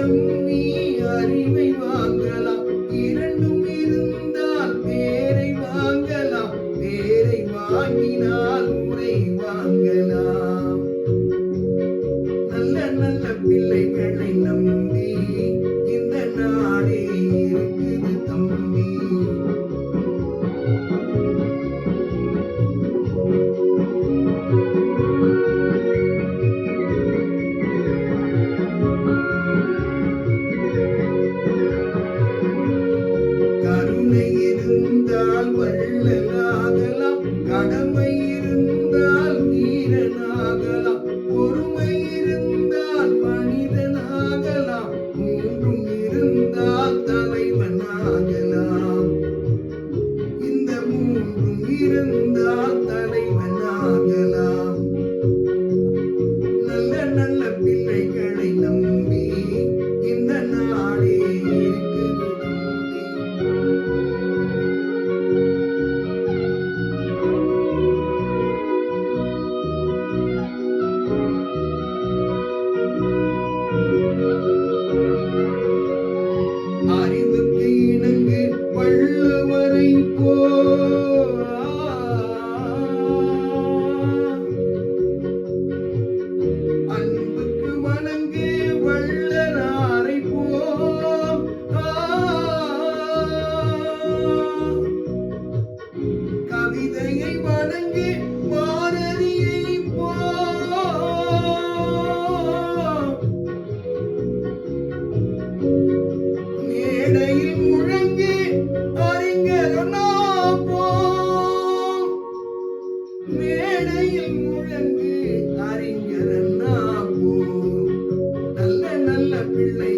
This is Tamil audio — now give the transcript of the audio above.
நம்பி அறிவை வாங்கலாம். இரண்டும் இருந்தால் பேரை வாங்கலாம். பேரை வாங்கினால் ஊரை வாங்கலாம். நல்ல நல்ல பிள்ளைகளை நம்பி இந்த நாடே இருக்குது தம்பி. கருணை இருந்தால் வள்ளலாகலாம். கடமை இருந்தால் வீரனாகலாம். பொறுமை இருந்தால் மனிதனாகலாம். மூன்றும் இருந்தால் தலைவனாகலாம். இந்த மூன்றும் இருந்தால் தலைவனாகலாம். நல்ல நல்ல பிள்ளைகளை நம்பி இந்த நாடே இருக்குது தம்பி. அறிவுக்கு இணங்கு வள்ளுவரை போ. அன்புக்கு வணங்கு வள்ளலாரை போ. கவிதையை வணங்கு பாரதியை போ. மேடையில் முழங்கு அறிஞரனா போ. மேடையில் முழங்கு அறிஞரனா போ. நல்ல நல்ல பிள்ளை